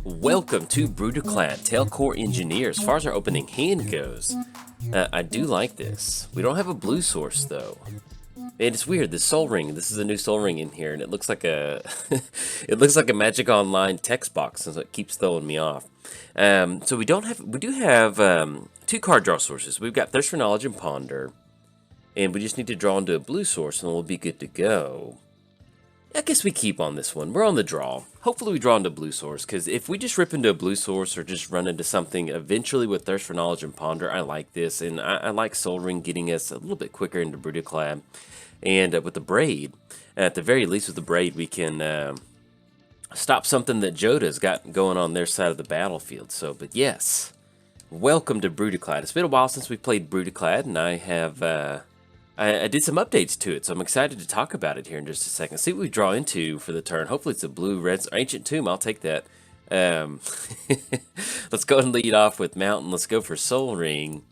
Welcome to Brudiclad, Telchor Engineer. As far as our opening hand goes, I do like this. We don't have a blue source though. And it's weird, this Soul Ring, this is a new Soul Ring in here, and it looks like a it looks like a Magic Online text box, and so it keeps throwing me off. So we do have two card draw sources. We've got Thirst for Knowledge and Ponder, and we just need to draw into a blue source, and we'll be good to go. I guess we keep on this one. We're on the draw. Hopefully we draw into blue source, because if we just rip into a blue source or just run into something eventually with Thirst for Knowledge and Ponder, I like this, and I like Soul Ring getting us a little bit quicker into Brudiclad. And with the Braid, at the very least with the Braid, we can stop something that Jodah's got going on their side of the battlefield. So, but yes, welcome to Brudiclad. It's been a while since we played Brudiclad, and I have I did some updates to it, so I'm excited to talk about it here in just a second. See what we draw into for the turn. Hopefully it's a blue, red, Ancient Tomb. I'll take that. Let's go and lead off with Mountain. Let's go for Soul Ring.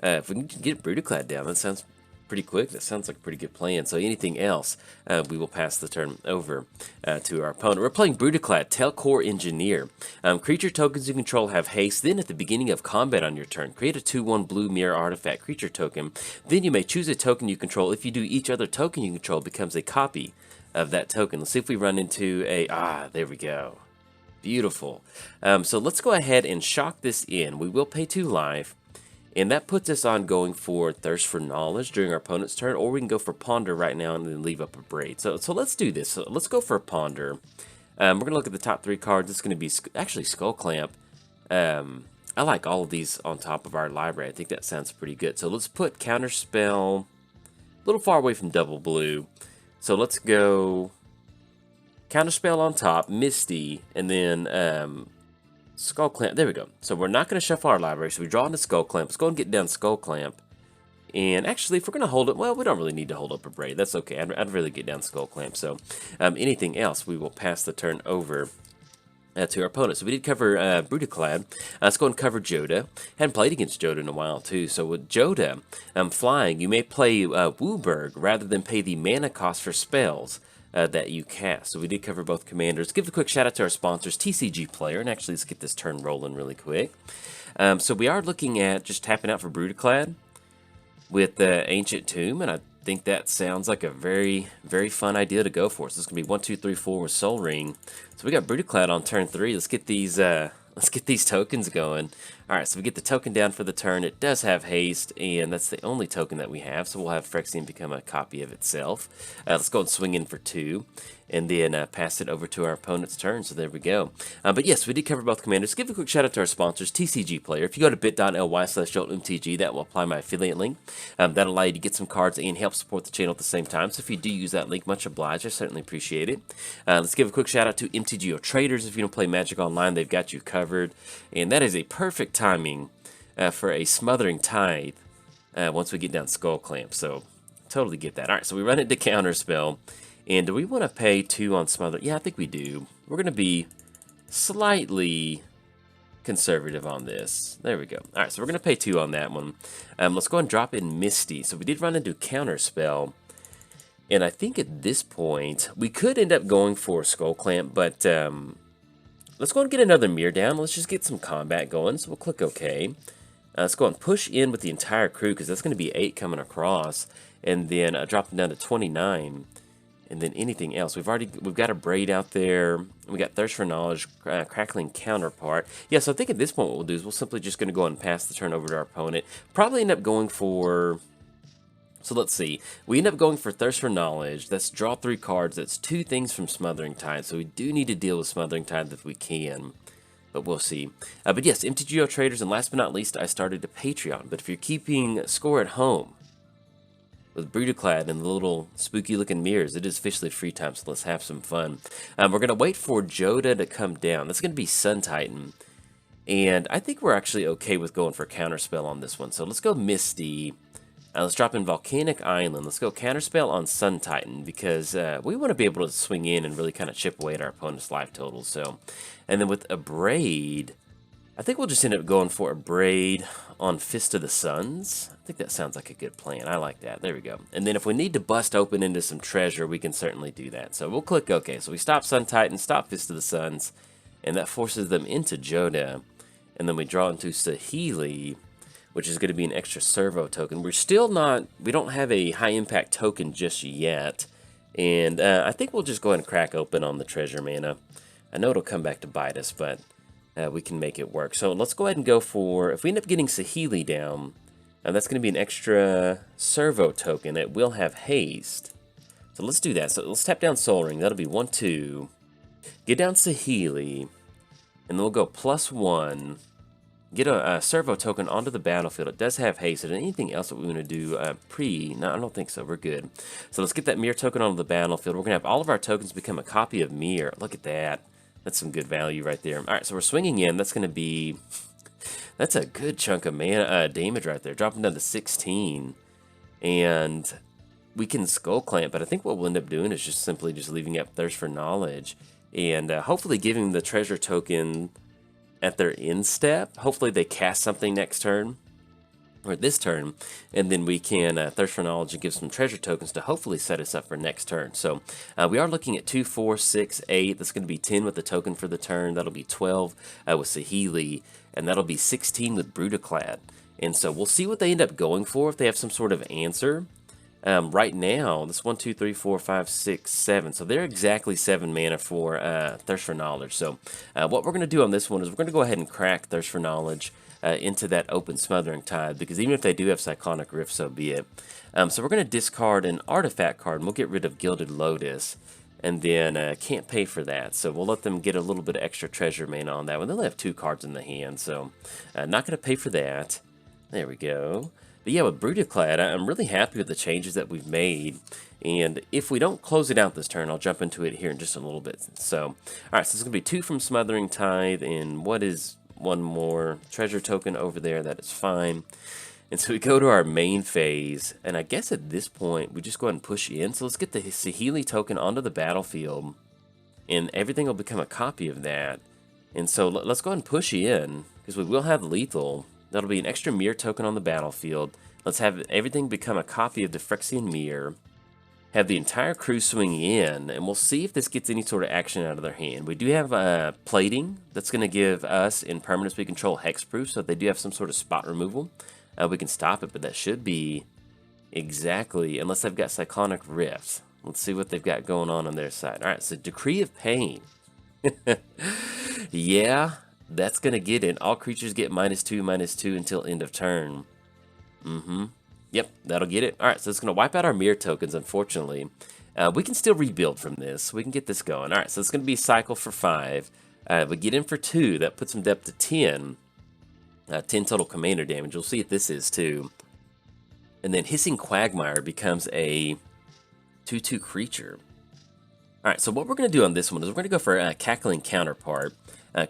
If we can get Brudiclad down, that sounds pretty quick. That sounds like a pretty good plan. So anything else, we will pass the turn over to our opponent. We're playing Brudiclad, Telchor Engineer. Creature tokens you control have haste. Then at the beginning of combat on your turn, create a 2/1 blue mirror artifact creature token. Then you may choose a token you control. If you do, each other token you control becomes a copy of that token. Let's see if we run into a... there we go. Beautiful. So let's go ahead and shock this in. We will pay 2 life. And that puts us on going for Thirst for Knowledge during our opponent's turn, or we can go for Ponder right now and then leave up a Braid. So let's do this. So let's go for Ponder. We're going to look at the top 3 cards. It's going to be actually Skull Clamp. I like all of these on top of our library. I think that sounds pretty good. So let's put Counterspell a little far away from double blue. So let's go Counterspell on top, Misty, and then... Skull Clamp, there we go. So we're not going to shuffle our library, so we draw into Skull Clamp. Let's go and get down Skull Clamp. And actually, if we're going to hold it, well, we don't really need to hold up a Braid. That's okay. I'd really get down Skull Clamp. So anything else, we will pass the turn over to our opponent. So we did cover Brudiclad. Let's go and cover Jodah. Hadn't played against Jodah in a while, too. So with Jodah flying, you may play Wooburg rather than pay the mana cost for spells that you cast. So we did cover both commanders. Give a quick shout out to our sponsors, TCG Player, and actually let's get this turn rolling really quick. So we are looking at just tapping out for Brudiclad with the Ancient Tomb, and I think that sounds like a very, very fun idea to go for. So it's gonna be 1, 2, 3, 4 with Soul Ring. So we got Brudiclad on turn 3. Let's get these tokens going. Alright, so we get the token down for the turn. It does have haste, and that's the only token that we have, so we'll have Phyrexian become a copy of itself. Let's go and swing in for 2, and then pass it over to our opponent's turn, so there we go. But yes, we did cover both commanders. Give a quick shout out to our sponsors, TCG Player. If you go to bit.ly/JoltMTG, that will apply my affiliate link. That'll allow you to get some cards and help support the channel at the same time, so if you do use that link, much obliged. I certainly appreciate it. Let's give a quick shout out to MTGOTraders. If you don't play Magic Online, they've got you covered, and that is a perfect timing for a Smothering Tithe once we get down Skull Clamp, so totally get that. Alright, so we run it to Counterspell, and do we want to pay 2 on Smother? Yeah, I think we do. We're going to be slightly conservative on this. There we go. Alright, so we're going to pay 2 on that one. Let's go and drop in Misty. So we did run into Counterspell, and I think at this point, we could end up going for Skull Clamp, but let's go and get another mirror down. Let's just get some combat going. So we'll click OK. Let's go and push in with the entire crew, because that's going to be 8 coming across. And then drop them down to 29. And then anything else. We've got a Braid out there. We got Thirst for Knowledge, Crackling Counterpart. Yeah, so I think at this point what we'll do is we'll simply just going to go and pass the turn over to our opponent. Probably end up going for... So let's see. We end up going for Thirst for Knowledge. That's draw 3 cards. That's 2 things from Smothering Tithe. So we do need to deal with Smothering Tithe if we can. But we'll see. But yes, MTGOTraders, and last but not least, I started a Patreon. But if you're keeping score at home with Brudiclad and the little spooky looking mirrors, it is officially free time, so let's have some fun. We're going to wait for Jodah to come down. That's going to be Sun Titan. And I think we're actually okay with going for Counterspell on this one. So let's go Misty. Let's drop in Volcanic Island. Let's go Counterspell on Sun Titan, because we want to be able to swing in and really kind of chip away at our opponent's life total. So, and then with a Braid, I think we'll just end up going for a Braid on Fist of the Suns. I think that sounds like a good plan. I like that. There we go. And then if we need to bust open into some treasure, we can certainly do that. So we'll click OK. So we stop Sun Titan, stop Fist of the Suns, and that forces them into Jodah. And then we draw into Saheeli, which is going to be an extra servo token. We're still not, we don't have a high impact token just yet. And I think we'll just go ahead and crack open on the treasure mana. I know it'll come back to bite us, but we can make it work. So let's go ahead and go for, if we end up getting Saheeli down, that's going to be an extra servo token. It will have haste. So let's do that. So let's tap down Soul Ring. That'll be 1/2. Get down Saheeli, and then we'll go +1. Get a servo token onto the battlefield. It does have haste. And anything else that we want to do No, I don't think so. We're good. So let's get that mirror token onto the battlefield. We're going to have all of our tokens become a copy of mirror. Look at that. That's some good value right there. All right, so we're swinging in. That's going to be... That's a good chunk of mana damage right there. Dropping down to 16. And we can Skull Clamp, but I think what we'll end up doing is just simply just leaving up Thirst for Knowledge. And hopefully giving the treasure token at their end step. Hopefully they cast something next turn. Or this turn, and then we can Thirst for Knowledge and give some treasure tokens to hopefully set us up for next turn. So we are looking at 2, 4, 6, 8. That's going to be 10 with the token for the turn. That'll be 12 with Saheeli, and that'll be 16 with Brudiclad. And so we'll see what they end up going for if they have some sort of answer. Right now, this 1, 2, 3, 4, 5, 6, 7. So they're exactly 7 mana for Thirst for Knowledge. So what we're going to do on this one is we're going to go ahead and crack Thirst for Knowledge into that open Smothering Tide, because even if they do have Cyclonic Rift, so be it. So we're going to discard an artifact card, and we'll get rid of Gilded Lotus, and then can't pay for that. So we'll let them get a little bit of extra treasure mana on that one. They'll have 2 cards in the hand, so not going to pay for that. There we go. But yeah, with Brudiclad, I'm really happy with the changes that we've made. And if we don't close it out this turn, I'll jump into it here in just a little bit. So, all right, so it's going to be 2 from Smothering Tithe, and what is one more treasure token over there? That is fine. And so we go to our main phase, and I guess at this point, we just go ahead and push in. So let's get the Saheeli token onto the battlefield, and everything will become a copy of that. And so let's go ahead and push in, because we will have lethal. That'll be an extra mirror token on the battlefield. Let's have everything become a copy of the Phyrexian Mirror. Have the entire crew swing in, and we'll see if this gets any sort of action out of their hand. We do have plating that's going to give us, in permanence, we control hexproof, so if they do have some sort of spot removal, we can stop it, but that should be exactly, unless they've got Cyclonic Rifts. Let's see what they've got going on their side. All right, so Decree of Pain. Yeah, that's going to get it. All creatures get -2/-2 until end of turn. Yep, that'll get it. All right, so it's going to wipe out our mirror tokens, unfortunately. We can still rebuild from this. We can get this going. All right, so it's going to be cycle for 5. We get in for 2. That puts them depth to 10. 10 total commander damage. We'll see what this is, too. And then Hissing Quagmire becomes a 2/2 creature. All right, so what we're going to do on this one is we're going to go for a Cackling Counterpart.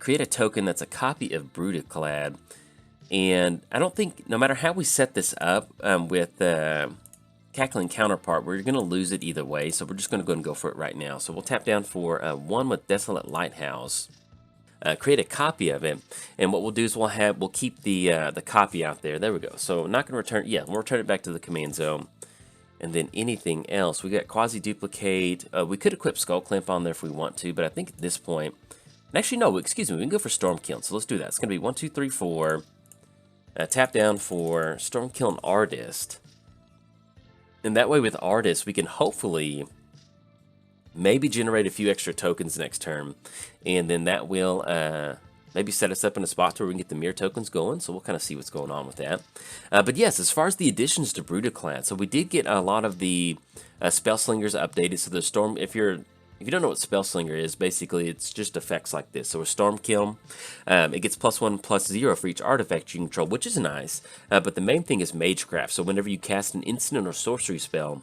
Create a token that's a copy of Brudiclad. And I don't think, no matter how we set this up with Cackling Counterpart, we're going to lose it either way. So we're just going to go and go for it right now. So we'll tap down for 1 with Desolate Lighthouse. Create a copy of it. And what we'll do is we'll keep the copy out there. There we go. So I'm not going to return, yeah, we'll return it back to the command zone. And then anything else, we got Quasi-Duplicate. We could equip Skull Clamp on there if we want to, but I think at this point, actually no, excuse me, we can go for Stormkiln. So let's do that. It's going to be 1, 2, 3, 4. Tap down for Stormkiln Artist. And that way with Artist, we can hopefully maybe generate a few extra tokens next turn. And then that will maybe set us up in a spot where we can get the mirror tokens going. So we'll kind of see what's going on with that. But yes, as far as the additions to Brudiclad, so we did get a lot of the Spellslingers updated. So the Storm, if you don't know what Spellslinger is, basically it's just effects like this. So a Stormkiln, it gets +1/+0 for each artifact you control, which is nice. But the main thing is Magecraft. So whenever you cast an instant or sorcery spell,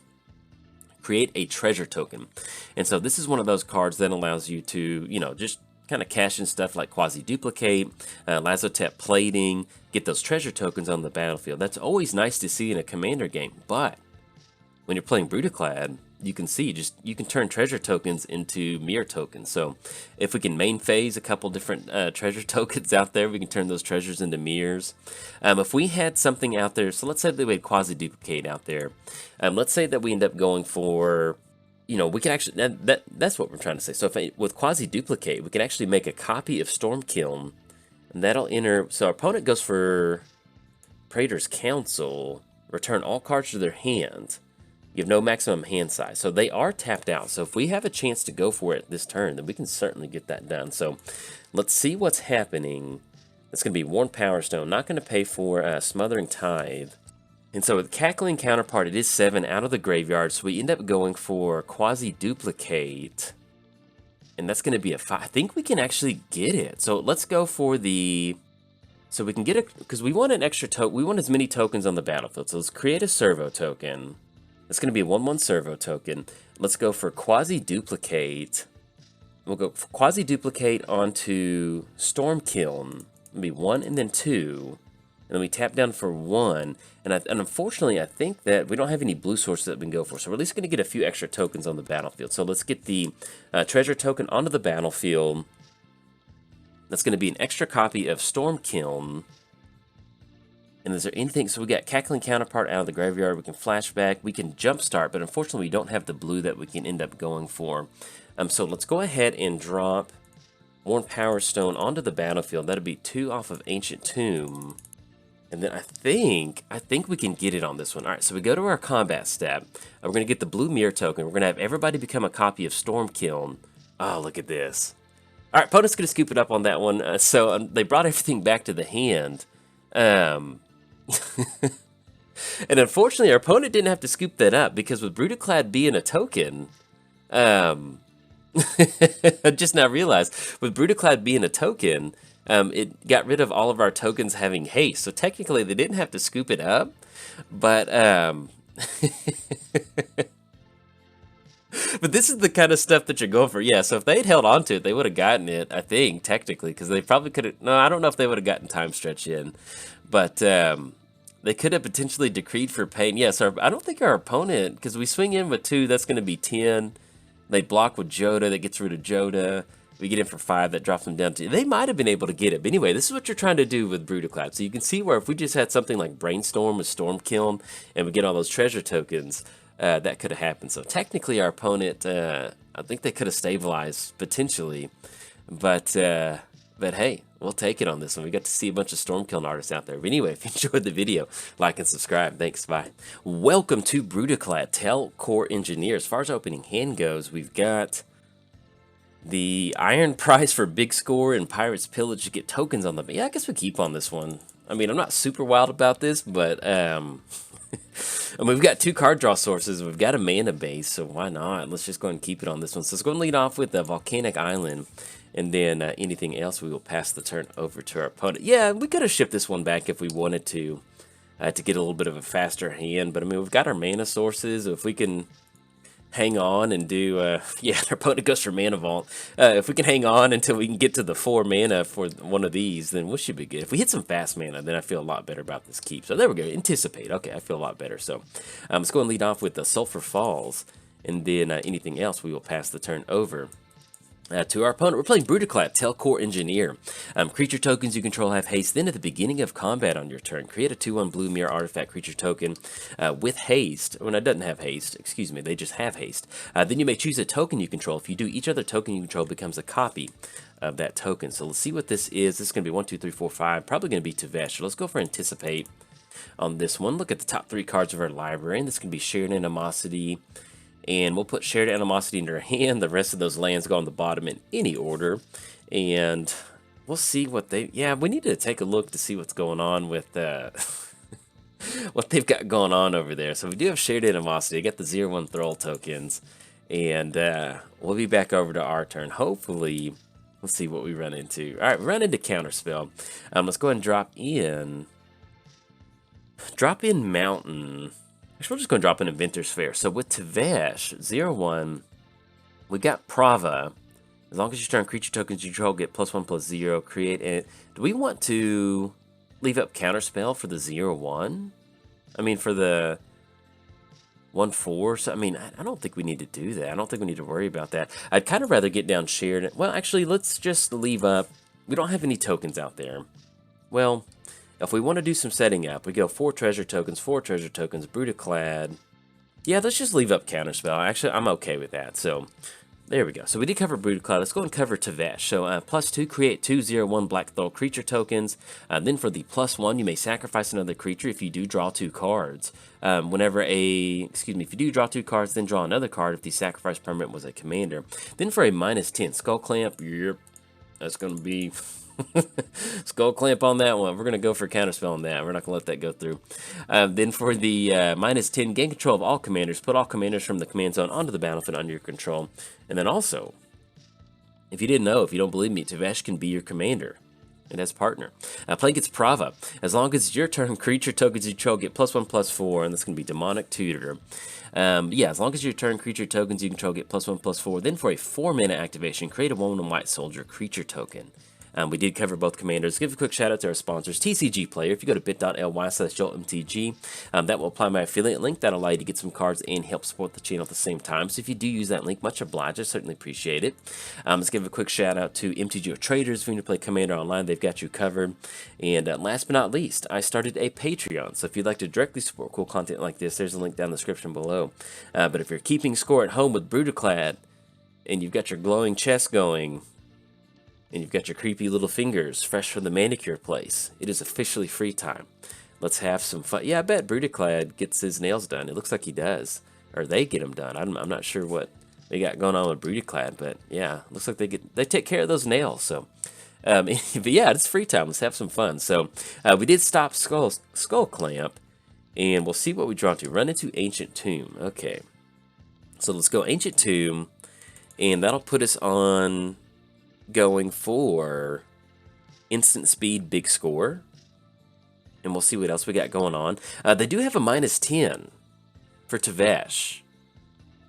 create a treasure token. And so this is one of those cards that allows you to, just kind of cash in stuff like Quasi-Duplicate, Lazotep Plating, get those treasure tokens on the battlefield. That's always nice to see in a commander game. But when you're playing Brudiclad, you can see you can turn treasure tokens into mirror tokens. So if we can main phase a couple different treasure tokens out there, we can turn those treasures into mirrors. If we had something out there, so let's say that we had quasi-duplicate out there. Let's say that we end up going for, we can actually, that's what we're trying to say. So with quasi-duplicate, we can actually make a copy of Stormkiln, and that'll enter, so our opponent goes for Praetor's Council, return all cards to their hand. You have no maximum hand size. So they are tapped out. So if we have a chance to go for it this turn, then we can certainly get that done. So let's see what's happening. It's going to be Worn Power Stone. Not going to pay for Smothering Tithe. And so with Cackling Counterpart, it is 7 out of the graveyard. So we end up going for Quasi-Duplicate. And that's going to be a 5. I think we can actually get it. So let's go for the... So we can get it, because we want an extra token. We want as many tokens on the battlefield. So let's create a servo token. It's going to be a 1/1 servo token. Let's go for Quasi-Duplicate. We'll go for Quasi-Duplicate onto Stormkiln. It'll be 1 and then 2. And then we tap down for 1. And unfortunately, I think that we don't have any blue sources that we can go for. So we're at least going to get a few extra tokens on the battlefield. So let's get the treasure token onto the battlefield. That's going to be an extra copy of Stormkiln. And is there anything? So we got Cackling Counterpart out of the graveyard. We can flashback. We can jumpstart, but unfortunately we don't have the blue that we can end up going for. So let's go ahead and drop Worn Power Stone onto the battlefield. That'll be 2 off of Ancient Tomb. And then I think we can get it on this one. All right, so we go to our combat step. We're going to get the blue mirror token. We're going to have everybody become a copy of Stormkiln. Oh, look at this. All right, opponent's going to scoop it up on that one. They brought everything back to the hand. And unfortunately, our opponent didn't have to scoop that up, because with Brudiclad being a token, I just now realized, with Brudiclad being a token, it got rid of all of our tokens having haste. So technically, they didn't have to scoop it up, but but this is the kind of stuff that you're going for. Yeah, so if they'd held on to it, they would have gotten it, I think, technically, because they probably could have... No, I don't know if they would have gotten Time Stretch in, but they could have potentially decreed for pain. Yeah, so I don't think our opponent, because we swing in with 2, that's going to be 10. They block with Jodah, that gets rid of Jodah. We get in for 5, that drops them down to... They might have been able to get it. But anyway, this is what you're trying to do with Brudiclad. So you can see where if we just had something like Brainstorm with Stormkiln, and we get all those treasure tokens, that could have happened. So technically our opponent, I think they could have stabilized, potentially. But hey, we'll take it on this one. We got to see a bunch of Stormkiln artists out there. But anyway, if you enjoyed the video, like and subscribe. Thanks, bye. Welcome to Brudiclad, Telchor Engineer. As far as opening hand goes, we've got the Iron Prize for Big Score and Pirate's Pillage to get tokens on them. Yeah, I guess we keep on this one. I mean, I'm not super wild about this, but I mean, we've got 2 card draw sources. We've got a mana base, so why not? Let's just go ahead and keep it on this one. So let's go and lead off with the Volcanic Island, and then anything else, we will pass the turn over to our opponent. Yeah, we could have shipped this one back if we wanted to get a little bit of a faster hand, but I mean, we've got our mana sources. If we can hang on and do, yeah, our opponent goes for Mana Vault. If we can hang on until we can get to the 4 mana for one of these, then we should be good. If we hit some fast mana, then I feel a lot better about this keep. So there we go. Anticipate. Okay, I feel a lot better. So let's go and lead off with the Sulphur Falls, and then anything else, we will pass the turn over to our opponent. We're playing Brudiclad, Telchor Engineer. Creature tokens you control have haste. Then at the beginning of combat on your turn, create a 2/1 blue mirror artifact creature token with haste. When it doesn't have haste, excuse me, they just have haste. Then you may choose a token you control. If you do, each other token you control becomes a copy of that token. So let's see what this is. This is going to be 1, 2, 3, 4, 5. Probably going to be Tevesh. So let's go for Anticipate on this one. Look at the top 3 cards of our library, and this can be Shared Animosity. And we'll put Shared Animosity into our hand. The rest of those lands go on the bottom in any order. And we'll see what they... Yeah, we need to take a look to see what's going on with... what they've got going on over there. So we do have Shared Animosity. I got the 0/1 Thrall tokens. And we'll be back over to our turn. Hopefully, we'll see what we run into. All right, we run into Counterspell. Let's go ahead and drop in... Drop in Mountain... Actually, we're just going to drop an Inventor's Fair. So with Tevesh, 0/1, we got Prava. As long as you turn creature tokens you control, get +1/+0, create it. Do we want to leave up Counterspell for the 0/1? I mean, for the... 1/4. So, I mean, I don't think we need to do that. I don't think we need to worry about that. I'd kind of rather get down shared. Well, actually, let's just leave up. We don't have any tokens out there. Well, if we want to do some setting up, we go 4 treasure tokens, Brudiclad. Yeah, let's just leave up Counterspell. Actually, I'm okay with that. So, there we go. So we did cover Brudiclad. Let's go and cover Tevesh. So +2, create 2/0/1 Black Throw creature tokens. Then for the +1, you may sacrifice another creature if you do draw 2 cards. If you do draw 2 cards, then draw another card if the sacrifice permanent was a commander. Then for a -10, Skull Clamp. Yep, that's going to be Skull Clamp on that one. We're going to go for Counterspell on that. We're not going to let that go through. Then for the -10, gain control of all commanders. Put all commanders from the command zone onto the battlefield under your control. And then also, if you didn't know, if you don't believe me, Tevesh can be your commander and as partner. Play gets Prava. As long as it's your turn, creature tokens you control get +1/+4, and that's going to be Demonic Tutor. Yeah, as long as your turn, creature tokens you control get +1/+4. Then for a 4-mana activation, create a 1/1 white soldier creature token. We did cover both commanders. Give a quick shout out to our sponsors, TCG Player. If you go to bit.ly/JoltMTG, that will apply my affiliate link. That'll allow you to get some cards and help support the channel at the same time. So if you do use that link, much obliged. I certainly appreciate it. Let's give a quick shout out to MTGOTraders. If you need to play Commander online, they've got you covered. And last but not least, I started a Patreon. So if you'd like to directly support cool content like this, there's a link down in the description below. But if you're keeping score at home with Brudiclad, and you've got your glowing chest going, and you've got your creepy little fingers fresh from the manicure place, it is officially free time. Let's have some fun. Yeah, I bet Brudiclad gets his nails done. It looks like he does. Or they get them done. I'm not sure what they got going on with Brudiclad, but yeah, looks like they take care of those nails. So, but yeah, it's free time. Let's have some fun. So, we did stop Skull Clamp, and we'll see what we draw to. Run into Ancient Tomb. Okay. So let's go Ancient Tomb, and that'll put us on going for instant speed, big score, and we'll see what else we got going on. They do have a -10 for Tevesh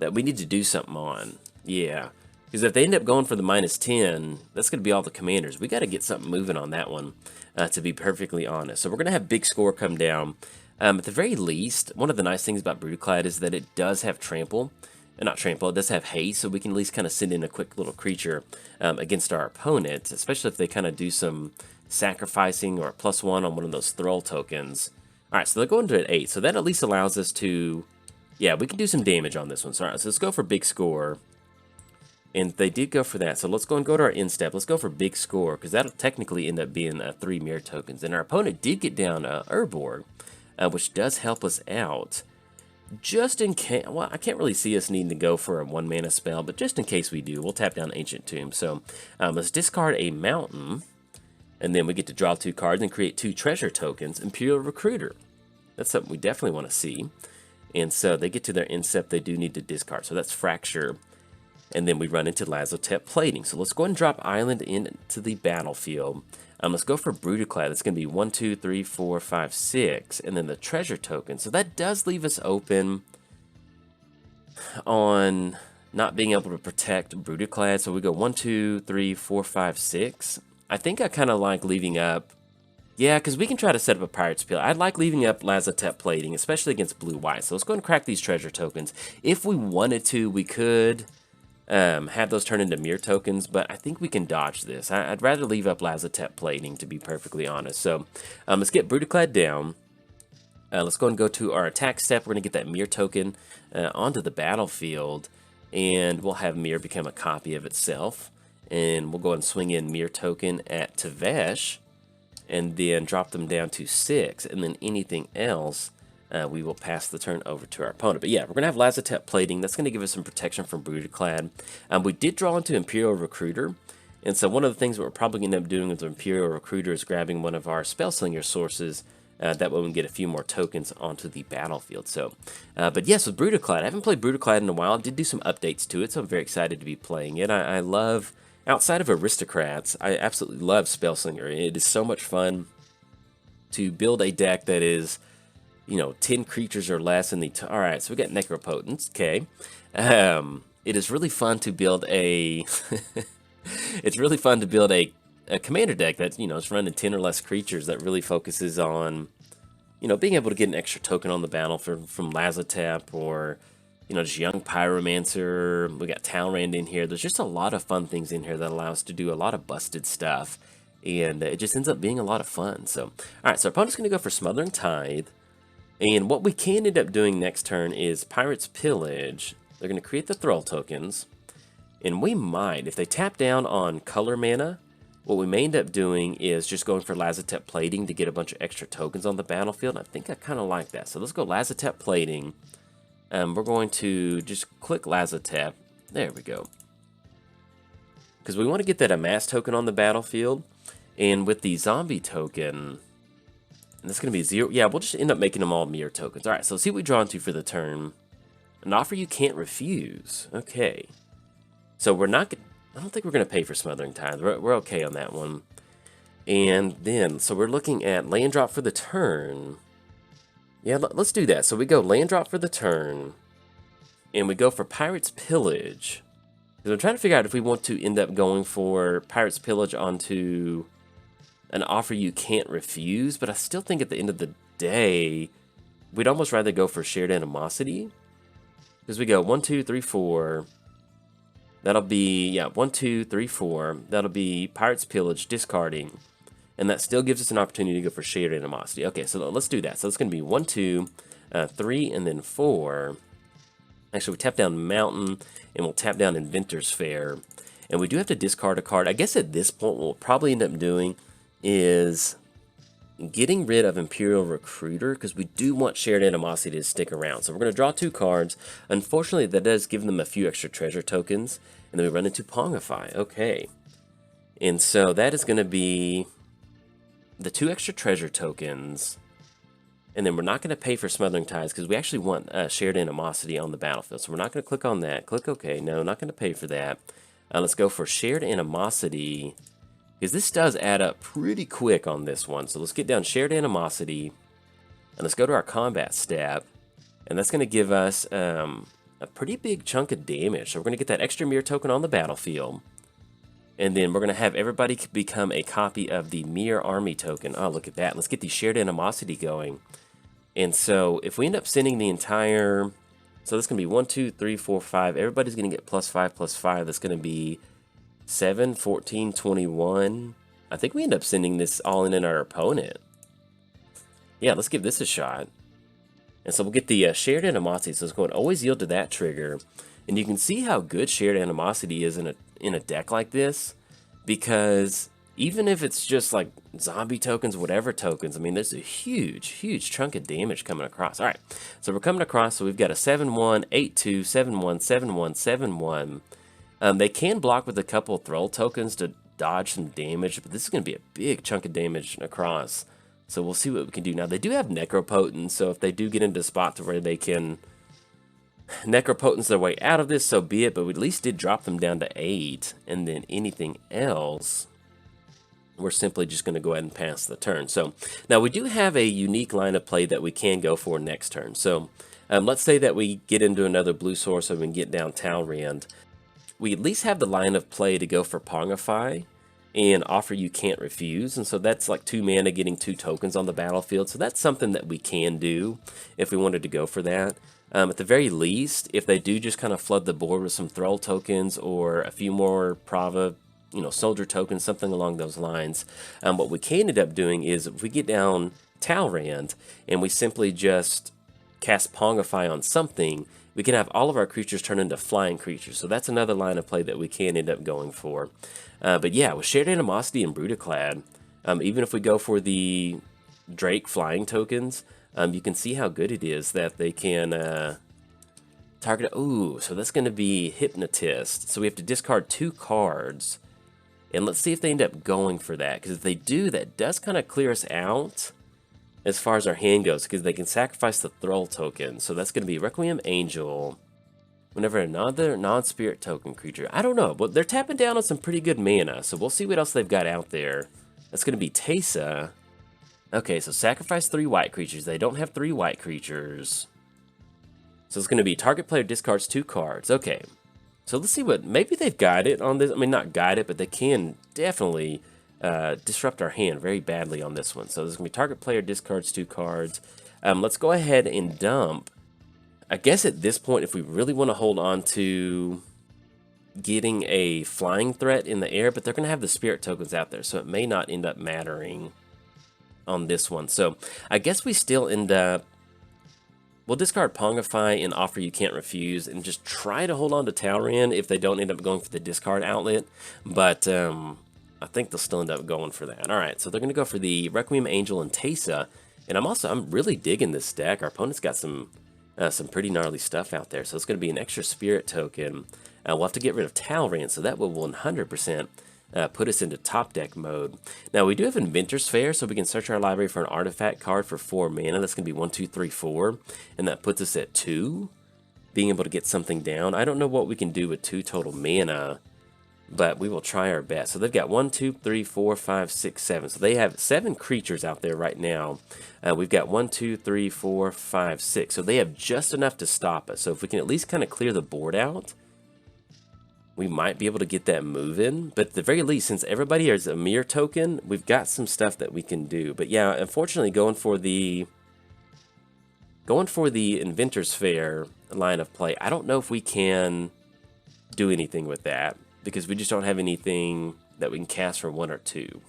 that we need to do something on. Yeah, because if they end up going for the -10, that's going to be all the commanders. We got to get something moving on that one, to be perfectly honest. So we're going to have big score come down. At the very least, one of the nice things about Brudiclad is that it does have trample. Not trample, it does have haste, so we can at least kind of send in a quick little creature against our opponent, especially if they kind of do some sacrificing or a +1 on one of those Thrall tokens. Alright, so they're going to an 8, so that at least allows us to, yeah, we can do some damage on this one. So, alright, so let's go for big score. And they did go for that, so let's go and go to our end step. Let's go for big score, because that'll technically end up being 3 mirror tokens. And our opponent did get down Urborg, which does help us out. Just in case, well, I can't really see us needing to go for a 1-mana spell, but just in case we do, we'll tap down Ancient Tomb. So let's discard a mountain, and then we get to draw 2 cards and create 2 treasure tokens. Imperial Recruiter. That's something we definitely want to see. And so they get to their end step, they do need to discard. So that's Fracture. And then we run into Lazotep Plating. So let's go ahead and drop Island into the battlefield. Let's go for Brudiclad. It's going to be 1, 2, 3, 4, 5, 6, and then the treasure token. So that does leave us open on not being able to protect Brudiclad. So we go 1, 2, 3, 4, 5, 6. I think I kind of like leaving up. Yeah, because we can try to set up a Pirate's Peel. I'd like leaving up Lazotep Plating, especially against blue-white. So let's go ahead and crack these treasure tokens. If we wanted to, we could have those turn into mirror tokens, but I think we can dodge this. I'd rather leave up Lazotep Plating, to be perfectly honest. So let's get Brudiclad down. Let's go and go to our attack step. We're going to get that mirror token onto the battlefield, and we'll have mirror become a copy of itself. And we'll go ahead and swing in mirror token at Tevesh, and then drop them down to 6, and then anything else we will pass the turn over to our opponent. But yeah, we're going to have Lazotep Plating. That's going to give us some protection from Brudiclad. We did draw into Imperial Recruiter, and so one of the things that we're probably going to end up doing with Imperial Recruiter is grabbing one of our Spellslinger sources. That way we can get a few more tokens onto the battlefield. So, but yes, with Brudiclad, I haven't played Brudiclad in a while. I did do some updates to it, so I'm very excited to be playing it. I love, outside of Aristocrats, I absolutely love Spellslinger. It is so much fun to build a deck that is, 10 creatures or less in the... Alright, so we got Necropotence, okay. It is really fun to build a... it's really fun to build a commander deck that, is running 10 or less creatures that really focuses on, being able to get an extra token on the battle from Lazotep or, just Young Pyromancer. We got Talrand in here. There's just a lot of fun things in here that allow us to do a lot of busted stuff. And it just ends up being a lot of fun. So, all right, so our opponent's going to go for Smothering Tithe. And what we can end up doing next turn is Pirate's Pillage. They're going to create the Thrall tokens. And we might, if they tap down on color mana, what we may end up doing is just going for Lazotep Plating to get a bunch of extra tokens on the battlefield. I think I kind of like that. So let's go Lazotep Plating. We're going to just click Lazotep. There we go. Because we want to get that Amass token on the battlefield. And with the Zombie token, and that's going to be 0. Yeah, we'll just end up making them all mirror tokens. All right, so let's see what we draw into for the turn. An offer you can't refuse. Okay. So we're not... I don't think we're going to pay for Smothering Tithe. We're okay on that one. And then, so we're looking at land drop for the turn. Yeah, let's do that. So we go land drop for the turn. And we go for Pirate's Pillage. Because I'm trying to figure out if we want to end up going for Pirate's Pillage onto an offer you can't refuse. But I still think at the end of the day, we'd almost rather go for Shared Animosity. Because we go 1, 2, 3, 4... That'll be, yeah, 1, 2, 3, 4. That'll be Pirate's Pillage, discarding. And that still gives us an opportunity to go for Shared Animosity. Okay, so let's do that. So it's going to be 1, 2, 3, and then 4. Actually, we tap down Mountain, and we'll tap down Inventor's Fair. And we do have to discard a card. I guess at this point, what we'll probably end up doing is getting rid of Imperial Recruiter, because we do want Shared Animosity to stick around. So we're going to draw 2 cards. Unfortunately, that does give them a few extra treasure tokens. And then we run into Pongify. Okay. And so that is going to be the 2 extra treasure tokens. And then we're not going to pay for Smothering Tides because we actually want Shared Animosity on the battlefield. So we're not going to click on that. Click OK. No, not going to pay for that. Let's go for Shared Animosity, because this does add up pretty quick on this one. So let's get down Shared Animosity. And let's go to our combat stat. And that's going to give us a pretty big chunk of damage. So we're going to get that extra mirror token on the battlefield. And then we're going to have everybody become a copy of the Mirror Army token. Oh, look at that. Let's get the Shared Animosity going. And so if we end up sending the entire... So that's going to be 1, 2, 3, 4, 5. Everybody's going to get +5/+5. That's going to be 7, 14, 21. I think we end up sending this all in our opponent. Yeah, let's give this a shot. And so we'll get the Shared Animosity. So it's going to always yield to that trigger. And you can see how good Shared Animosity is in a deck like this. Because even if it's just like zombie tokens, whatever tokens, I mean, there's a huge, huge chunk of damage coming across. All right, so we're coming across. So we've got a 7-1, 8-2, 7-1, 7-1, 7-1. They can block with a couple of Thrall tokens to dodge some damage, but this is going to be a big chunk of damage across. So we'll see what we can do. Now, they do have Necropotent, so if they do get into a spot to where they can Necropotence their way out of this, so be it, but we at least did drop them down to 8, and then anything else, we're simply just going to go ahead and pass the turn. So now we do have a unique line of play that we can go for next turn. So let's say that we get into another blue source so we can get down Talrand. We at least have the line of play to go for Pongify and offer you can't refuse. And so that's like 2 mana getting 2 tokens on the battlefield. So that's something that we can do if we wanted to go for that. At the very least, if they do just kind of flood the board with some Thrall tokens or a few more Prava, soldier tokens, something along those lines, what we can end up doing is if we get down Talrand and we simply just cast Pongify on something, we can have all of our creatures turn into flying creatures. So that's another line of play that we can end up going for. But yeah, with Shared Animosity and Brudiclad, even if we go for the Drake flying tokens, you can see how good it is that they can target. Ooh, so that's going to be Hypnotist. So we have to discard 2 cards. And let's see if they end up going for that. Because if they do, that does kind of clear us out as far as our hand goes. Because they can sacrifice the Thrall token. So that's going to be Requiem Angel. Whenever another non-spirit token creature. I don't know, but they're tapping down on some pretty good mana. So we'll see what else they've got out there. That's going to be Teysa. Okay, so sacrifice 3 white creatures. They don't have 3 white creatures. So it's going to be target player discards 2 cards. Okay. So let's see what, maybe they've got it on this. I mean, not got it, but they can definitely disrupt our hand very badly on this one. So there's going to be target player discards 2 cards. Let's go ahead and dump. I guess at this point, if we really want to hold on to getting a flying threat in the air, but they're going to have the spirit tokens out there, so it may not end up mattering on this one. So I guess we still end up, we'll discard Pongify and Offer You Can't Refuse and just try to hold on to Talran if they don't end up going for the discard outlet, but I think they'll still end up going for that. All right, so they're going to go for the Requiem Angel and Teysa, and I'm really digging this deck. Our opponent's got some pretty gnarly stuff out there, so it's going to be an extra spirit token. We'll have to get rid of Talran, so that will 100% put us into top deck mode. Now, we do have Inventor's Fair, so we can search our library for an artifact card for 4 mana. That's going to be 1, 2, 3, 4, and that puts us at 2, being able to get something down. I don't know what we can do with 2 total mana, but we will try our best. So they've got 1, 2, 3, 4, 5, 6, 7. So they have 7 creatures out there right now. We've got 1, 2, 3, 4, 5, 6. So they have just enough to stop us. So if we can at least kind of clear the board out, we might be able to get that moving. But at the very least, since everybody has a mirror token, we've got some stuff that we can do. But yeah, unfortunately, going for the Inventor's Fair line of play, I don't know if we can do anything with that, because we just don't have anything that we can cast for 1 or 2.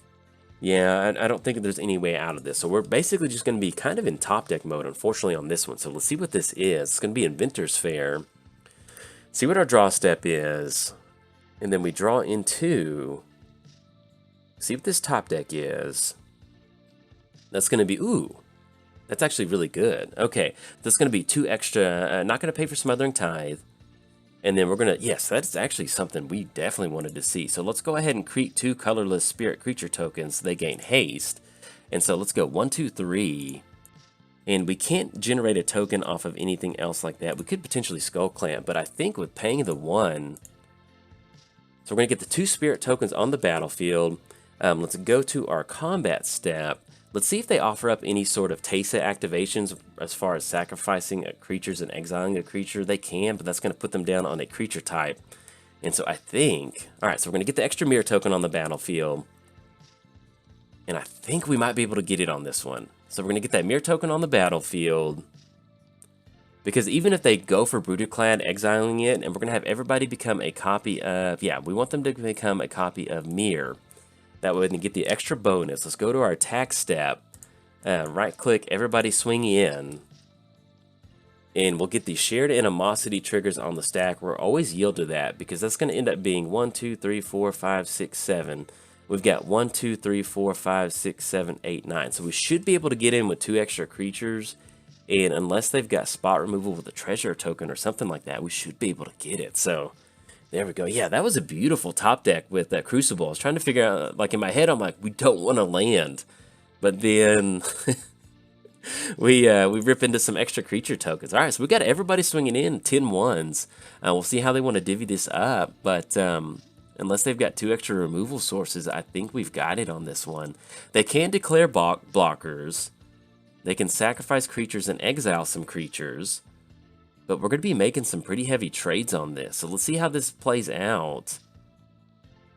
Yeah, I don't think there's any way out of this. So we're basically just going to be kind of in top deck mode, unfortunately, on this one. So let's see what this is. It's going to be Inventor's Fair. See what our draw step is. And then we draw into... See what this top deck is. That's going to be... Ooh, that's actually really good. Okay, that's going to be 2 extra... not going to pay for Smothering Tithe. And then we're going to, yes, that's actually something we definitely wanted to see. So let's go ahead and create 2 colorless spirit creature tokens. They gain haste. And so let's go 1, 2, 3. And we can't generate a token off of anything else like that. We could potentially Skull Clamp, but I think with paying the 1, so we're going to get the 2 spirit tokens on the battlefield. Let's go to our combat step. Let's see if they offer up any sort of Teysa activations as far as sacrificing creatures and exiling a creature. They can, but that's going to put them down on a creature type. And so I think... Alright, so we're going to get the extra mirror token on the battlefield. And I think we might be able to get it on this one. So we're going to get that mirror token on the battlefield. Because even if they go for Brudiclad, exiling it, and we're going to have everybody become a copy of... Yeah, we want them to become a copy of Mirror. That way we can get the extra bonus. Let's go to our attack step. Right click, everybody swing in. And we'll get the shared animosity triggers on the stack. We're always yield to that, because that's going to end up being 1, 2, 3, 4, 5, 6, 7. We've got 1, 2, 3, 4, 5, 6, 7, 8, 9. So we should be able to get in with 2 extra creatures. And unless they've got spot removal with a treasure token or something like that, we should be able to get it. So... there we go. Yeah, that was a beautiful top deck with that Crucible. I was trying to figure out, like in my head, I'm like, we don't want to land. But then we rip into some extra creature tokens. All right, so we got everybody swinging in 10 ones. We'll see how they want to divvy this up. But unless they've got 2 extra removal sources, I think we've got it on this one. They can declare blockers. They can sacrifice creatures and exile some creatures. But we're going to be making some pretty heavy trades on this. So let's see how this plays out.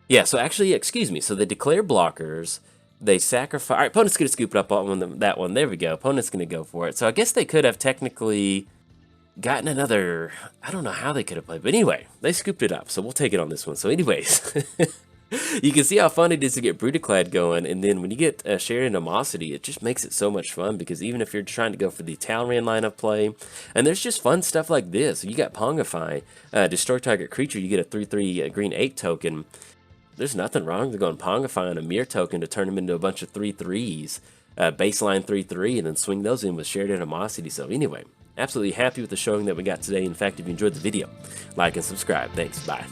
Yeah, so actually, excuse me. So they declare blockers. They sacrifice... All right, opponent's going to scoop it up on that one. There we go. Opponent's going to go for it. So I guess they could have technically gotten another... I don't know how they could have played. But anyway, they scooped it up. So we'll take it on this one. So anyways... you can see how fun it is to get Brudiclad going, and then when you get Shared Animosity, it just makes it so much fun, because even if you're trying to go for the Talran line of play, and there's just fun stuff like this. You got Pongify, destroy target creature, you get a 3/3 green 8 token. There's nothing wrong with going Pongify on a mirror token to turn them into a bunch of 3/3s, baseline 3/3, and then swing those in with Shared Animosity. So anyway, absolutely happy with the showing that we got today. In fact, if you enjoyed the video, like and subscribe. Thanks, bye.